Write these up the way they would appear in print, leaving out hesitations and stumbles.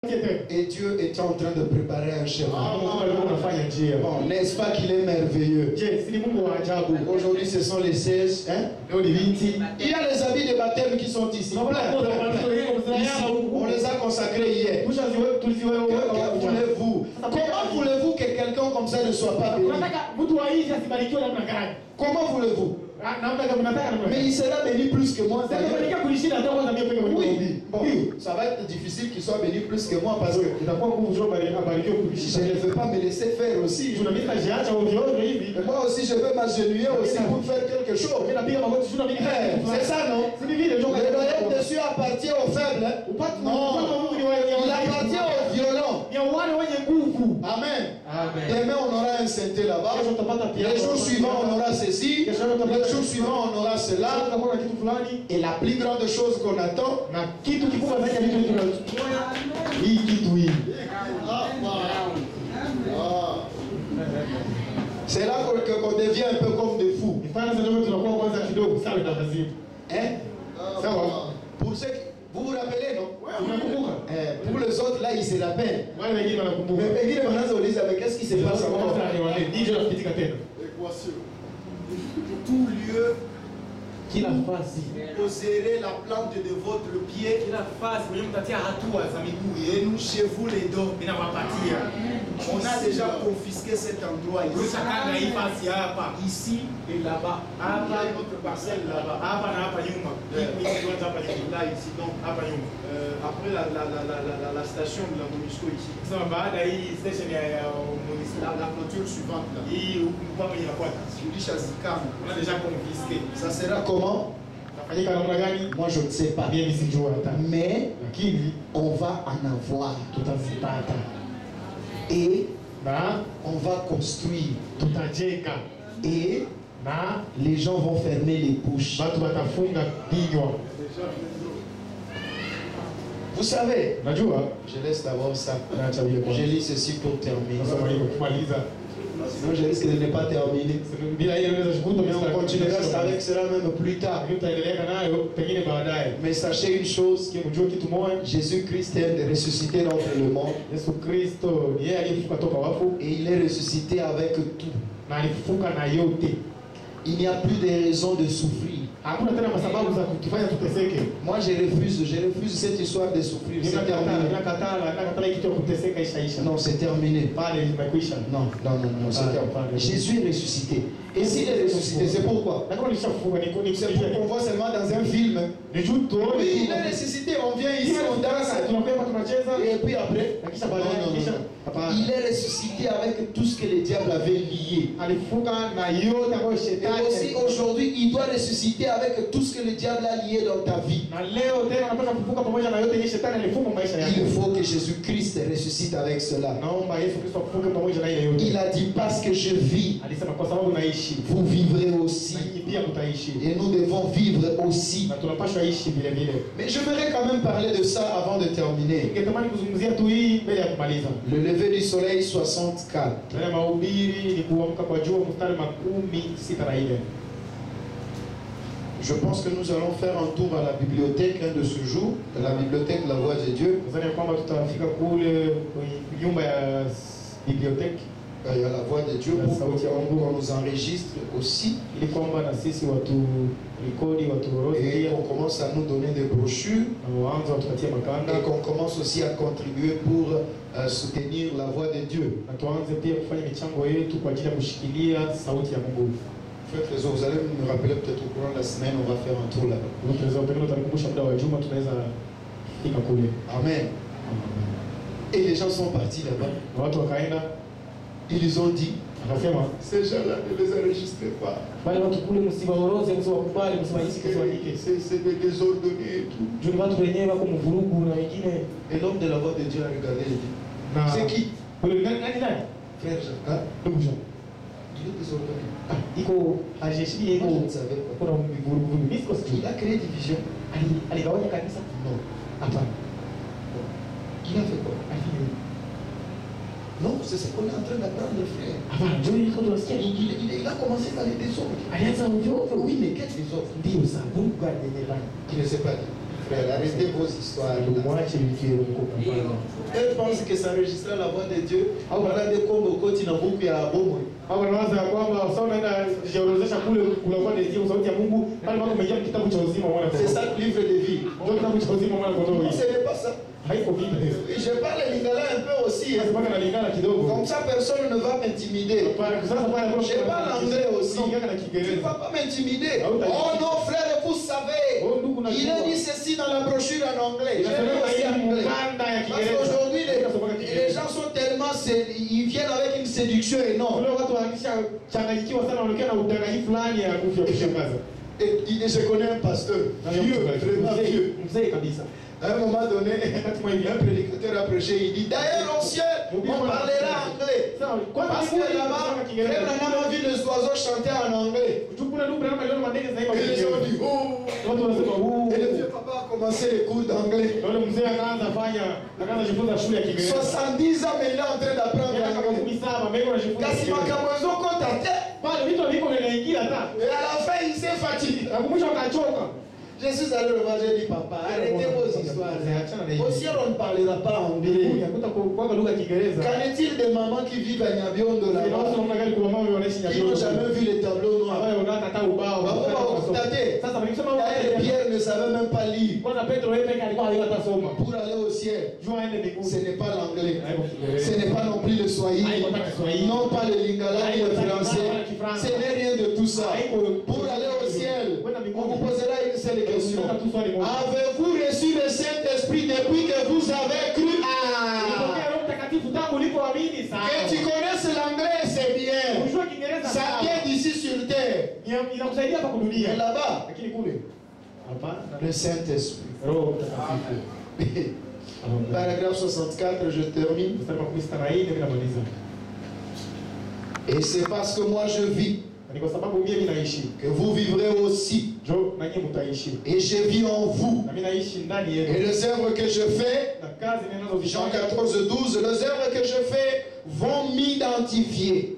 Et Dieu était en train de préparer un chemin. Bon, n'est-ce pas qu'il est merveilleux? Aujourd'hui, ce sont les 16. Hein? Il y a les habits de baptême qui sont ici. On les a consacrés hier. Que voulez-vous? Comment voulez-vous que quelqu'un comme ça ne soit pas béni? Comment voulez-vous? Mais il sera béni plus que moi. Oui, bon, ça va être difficile qu'il soit béni plus que moi parce que je ne veux pas me laisser faire aussi. Et moi aussi, je veux m'agenouiller aussi pour faire quelque chose. C'est ça, non? Le royaume des cieux appartient aux faibles. Non, il appartient aux violents. Amen. Demain, on aura un synthé là-bas. Les jours suivants, on aura ceci. Les jours suivants, on aura cela. Et la plus grande chose qu'on attend, c'est là qu'on devient un peu comme des fous. Hein? Pour ceux qui... Vous vous rappelez, non? Pour les autres, là, ils se rappellent. Mais qu'est-ce qui se passe encore? Tout lieu qui poserez la plante de votre pied et nous chez vous les dos. On a déjà confisqué cet endroit ici et là-bas. Il y a une autre parcelle là-bas. Là ici donc après la station de la MONUSCO ici. La clôture suivante là. On a déjà confisqué. Ça sera comment? Moi je ne sais pas. Mais on va en avoir. Et on va construire. Et les gens vont fermer les bouches. Vous savez, je laisse d'abord ça. Je lis ceci pour terminer. Sinon je risque de ne pas terminer. Mais on continuera avec cela même plus tard. Mais sachez une chose, Jésus-Christ est ressuscité dans le monde. Et il est ressuscité avec tout. Il n'y a plus de raison de souffrir. Moi je refuse cette histoire de souffrir. C'est terminé. Non, c'est terminé. Non, c'est terminé. Jésus est ressuscité. Et s'il est ressuscité, c'est pourquoi? C'est pour qu'on voit seulement dans un film. Oui, il est ressuscité, on vient ici, on danse. Et puis après, non. Il est ressuscité avec tout ce que le diable avait lié. Et aussi aujourd'hui, il doit ressusciter avec tout ce que le diable a lié dans ta vie. Il faut que Jésus-Christ ressuscite avec cela. Il a dit parce que je vis, vous vivrez aussi. Et nous devons vivre aussi. Mais je voudrais quand même parler de ça avant de terminer. Le lever du soleil 64. Je pense que nous allons faire un tour à la bibliothèque de ce jour, à la bibliothèque de la Voix de Dieu. Il y a la Voix de Dieu pour qu'on nous enregistre aussi. Et qu'on commence à nous donner des brochures. Et qu'on commence aussi à contribuer pour soutenir la Voix de Dieu. Frère Trésor, vous allez me rappeler peut-être au courant de la semaine, on va faire un tour là-bas. Amen. Et les gens sont partis là-bas. Ils ont dit, ces gens-là ne les enregistrez pas. C'est des désordonnés et tout. Et l'homme de la Voix de Dieu a regardé et dit, c'est qui? Frère Jacques. Il est désordonné. Je ne savais pas. Il a créé division. Non. Il a fait quoi? Non, c'est ce qu'on est en train d'apprendre, frère. Il a commencé par les désordres. Oui, mais quel désordre? Il ne sait pas dire. frère, arrêtez vos histoires. Elle pense que ça enregistre la voix de Dieu. C'est ça le livre de vie. Ce n'est pas ça. Je parle lingala un peu aussi. Comme ça, personne ne va m'intimider. Je parle anglais aussi. Tu ne vas pas m'intimider. Oh non, frère, vous savez. Il est dit ceci dans la brochure en anglais. Je lis aussi anglais. Parce qu'aujourd'hui, les gens sont tellement. Ils viennent avec une séduction énorme. Et je connais un pasteur vieux, vraiment vieux. À un moment donné, un prédicateur a prêché, il dit d'ailleurs au ciel, on parlera anglais. Parce que là-bas, frère Branham a vu les oiseaux chanter en anglais. Et les gens disent oh. Et le vieux papa a commencé les cours d'anglais. 70 ans, mais il est en train d'apprendre l'anglais. Kasi makamwezo kontate. Et à la fin, il s'est fatigué. Je suis allé le voir, j'ai dit papa, arrêtez vos histoires. Au ciel, on ne parlera pas anglais. Qu'en est-il des mamans qui vivent à Nyabiondo là-bas, qui n'ont jamais vu les tableaux noirs? Pierre ne savait même pas lire. Pour aller au ciel, ce n'est pas l'anglais, ce n'est pas non plus le swahili, non pas le lingala ni le français, ce n'est rien de tout ça. Pour aller au ciel, on vous posera une seule question. Avez-vous reçu le Saint-Esprit depuis que vous avez cru? Que tu connaisses l'anglais, c'est bien. Ça vient d'ici sur terre. Et là-bas, le Saint-Esprit. Paragraphe 64, je termine. Et c'est parce que moi je vis que vous vivrez aussi. Et je vis en vous. Et les œuvres que je fais, Jean 14, 12, les œuvres que je fais vont m'identifier.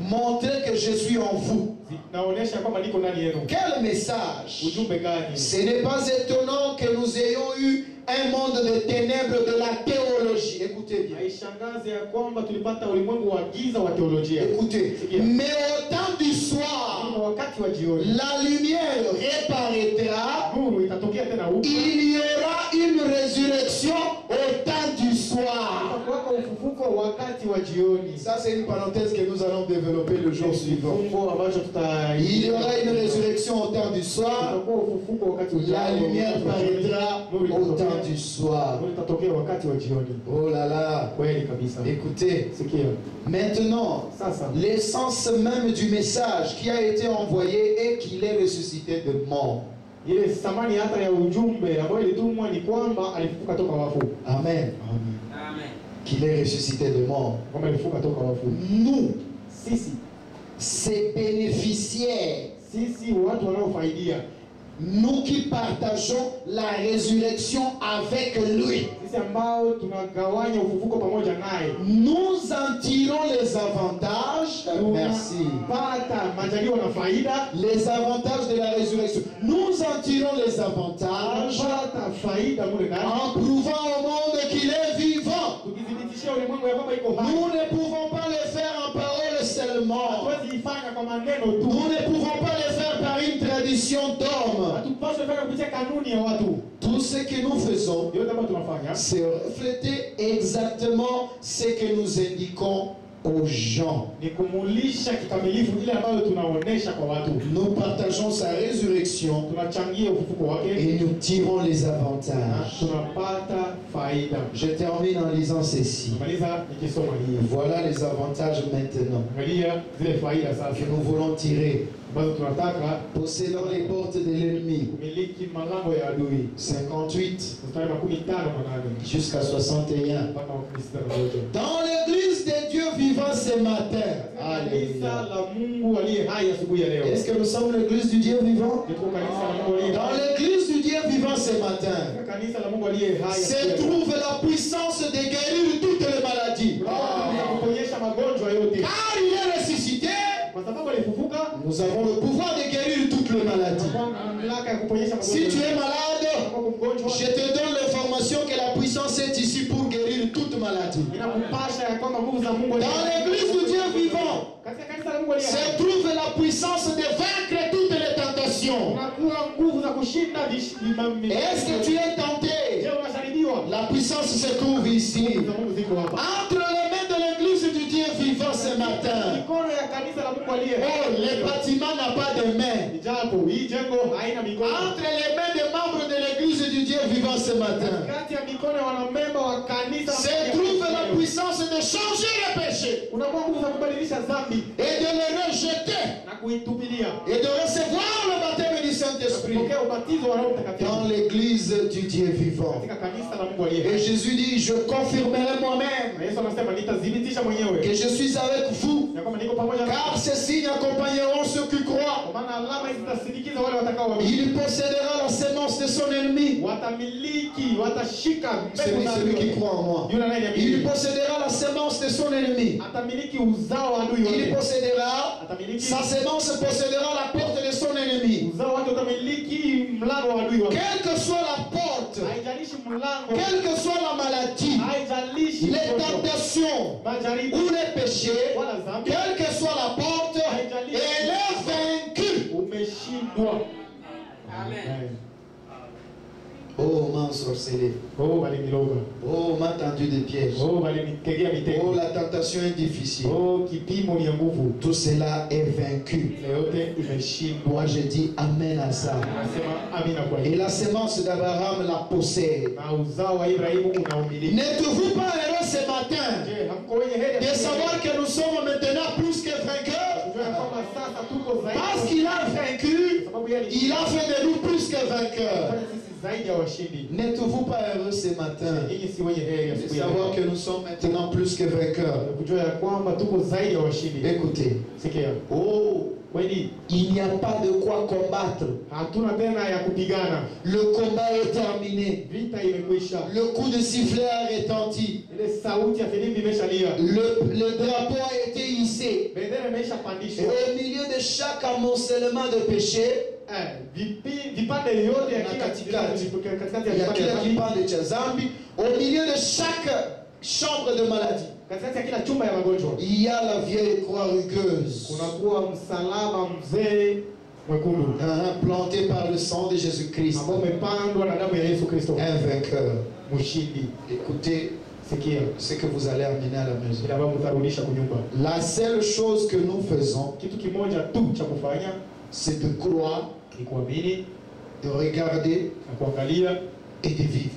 Montrer que je suis en vous. Quel message! Ce n'est pas étonnant que nous ayons eu un monde de ténèbres de la théologie. Écoutez bien. Écoutez. Mais au temps du soir, la lumière reparaîtra. Il y aura une résurrection au temps du soir. Ça, c'est une parenthèse que nous allons développer le jour suivant. Il y aura une résurrection au temps du soir. La lumière paraîtra au temps du soir. Oh là là. Écoutez. Maintenant, l'essence même du message qui a été envoyé est qu'il est ressuscité de mort. Amen. Qu'il est ressuscité de mort. Nous, ces bénéficiaires, nous qui partageons la résurrection avec lui, nous en tirons les avantages. Merci. Les avantages de la résurrection. Nous en tirons les avantages en prouvant au monde qu'il est vivant. Nous ne pouvons pas le faire en parole seulement. Nous ne pouvons pas le faire par une tradition d'homme. Tout ce que nous faisons, c'est refléter exactement ce que nous indiquons aux gens. Nous partageons sa résurrection et nous tirons les avantages. Je termine en lisant ceci. Voilà les avantages maintenant que nous voulons tirer. Possédant les portes de l'ennemi. 58 jusqu'à 61. Dans l'église de Dieu vivant ce matin. Alléluia. Est-ce que nous sommes l'église du Dieu vivant? Dans l'église du Dieu vivant ce matin se trouve la puissance de guérir toutes les maladies. Car il est ressuscité. Nous avons le pouvoir de guérir toutes les maladies. Si tu es malade, je te donne l'information que la puissance est ici pour guérir toute maladie. Dans l'église du Dieu vivant se trouve la puissance de vaincre toutes les tentations. Est-ce que tu es tenté? La puissance se trouve ici. Entre les mains de l'église du Dieu vivant ce matin. Oh, le bâtiment n'a pas de main. Entre les mains des membres de l'église du Dieu vivant ce matin se trouve la puissance de changer le péché et de le rejeter et de recevoir le baptême du Saint-Esprit dans l'église du Dieu vivant. Et Jésus dit, je confirmerai moi-même que je suis avec vous, car ces signes accompagneront ceux qui croient. Il possédera la sémence de son ennemi. Celui qui croit en moi. Il possédera la sémence de son ennemi. Il possédera, sa sémence possédera la porte de son ennemi. Quelle que soit la porte, quelle que soit la maladie, les tentations ou les péchés, quelle que soit la porte, elle est vaincue. Amen. Oh, main sorcelée. Oh, m'a tendu des pièges. Oh, la tentation est difficile. Tout cela est vaincu. Moi, je dis Amen à ça. Et la sémence d'Abraham la possède. N'êtes-vous pas heureux ce matin de savoir que nous sommes maintenant plus que vainqueurs? Parce qu'il a vaincu, il a fait de nous plus que vainqueurs. N'êtes-vous pas heureux ce matin de savoir que nous sommes maintenant plus que vainqueurs? Écoutez. Oh, il n'y a pas de quoi combattre. Le combat est terminé. Le coup de sifflet a retenti. Le drapeau a été hissé. Et au milieu de chaque amoncellement de péché, au milieu de chaque chambre de maladie, il y a la vieille croix rugueuse plantée par le sang de Jésus-Christ. Un vainqueur. Écoutez ce que vous allez amener à la maison. La seule chose que nous faisons, c'est de croire, de regarder et de vivre.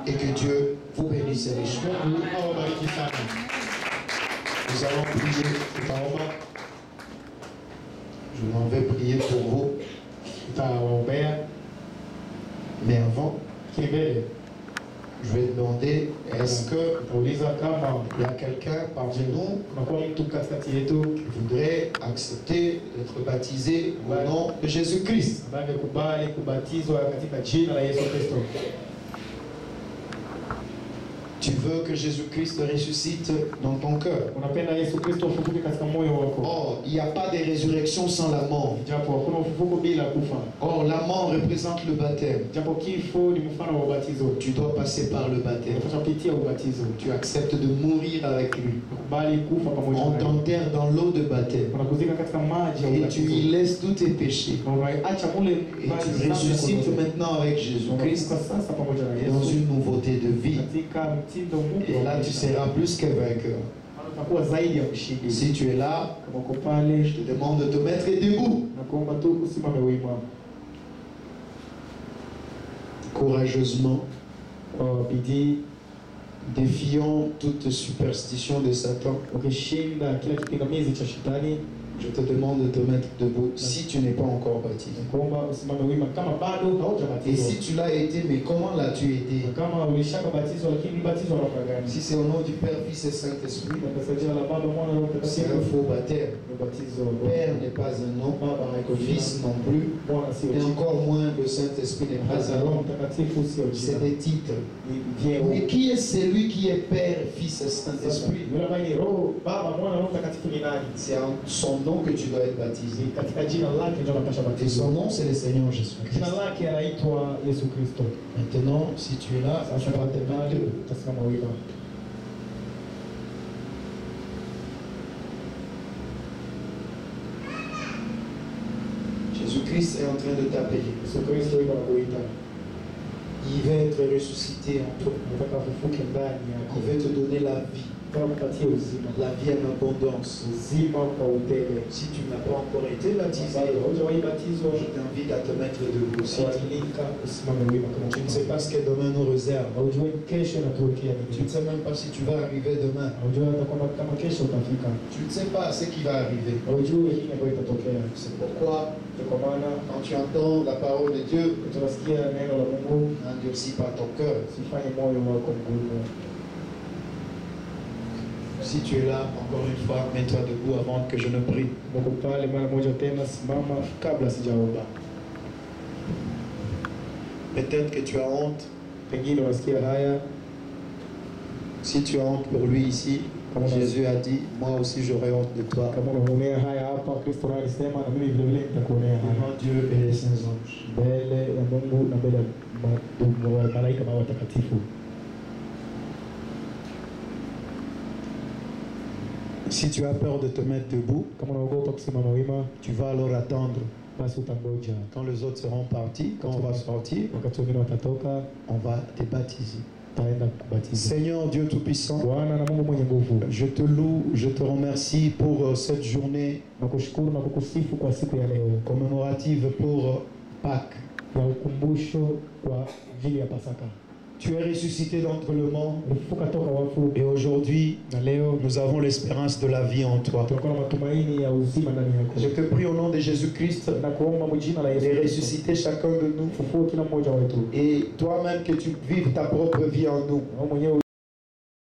Et que Dieu vous bénisse richement. Nous allons prier. Je m'en vais prier pour vous. Mais avant, je vais demander, est-ce qu'il y a quelqu'un parmi nous qui voudrait accepter d'être baptisé au nom de Jésus-Christ? Tu veux que Jésus-Christ ressuscite dans ton cœur. Or, il n'y a pas de résurrection sans la mort. Or, la mort représente le baptême. Tu dois passer par le baptême. Tu acceptes de mourir avec lui. On t'enterre dans l'eau de baptême. Et tu y laisses tous tes péchés. Et tu ressuscites maintenant avec Jésus-Christ dans une nouveauté de vie. Et là, tu seras plus que vainqueur. Si tu es là, je te demande de te mettre debout. Courageusement, défiant toute superstition de Satan. Je te demande de te mettre debout si tu n'es pas encore baptisé. Et si tu l'as été, mais comment l'as-tu été? Si c'est au nom du Père, Fils et Saint-Esprit, c'est un faux baptême. Père n'est pas un nom, Fils non plus, et encore moins le Saint-Esprit n'est pas un nom. C'est des titres. Mais qui est celui qui est Père, Fils et Saint-Esprit? C'est son nom que tu dois être baptisé. Et son nom, c'est le Seigneur Jésus-Christ. Maintenant, si tu es là, tu vas te mettre debout. Jésus-Christ est en train de t'appeler. Il va être ressuscité en toi. Il va te donner la vie. La vie en abondance. Si tu n'as pas encore été baptisé, je t'invite à te mettre debout. Si tu ne sais pas ce que demain nous réserve. Tu ne sais même pas si tu vas arriver demain. Tu ne sais pas ce qui va arriver. C'est pourquoi quand tu entends la parole de Dieu, n'endurcis pas ton cœur. Si tu es là, encore une fois, mets-toi debout avant que je ne prie. Peut-être que tu as honte. Si tu as honte pour lui ici, comme Jésus a dit, moi aussi j'aurai honte de toi. Devant Dieu et les saints anges. Si tu as peur de te mettre debout, tu vas alors attendre. Quand les autres seront partis, quand on va sortir, on va te baptiser. Seigneur Dieu Tout-Puissant, je te loue, je te remercie pour cette journée commémorative pour Pâques. Tu es ressuscité d'entre le monde et aujourd'hui, nous avons l'espérance de la vie en toi. Je te prie au nom de Jésus-Christ de ressusciter chacun de nous et toi-même que tu vives ta propre vie en nous.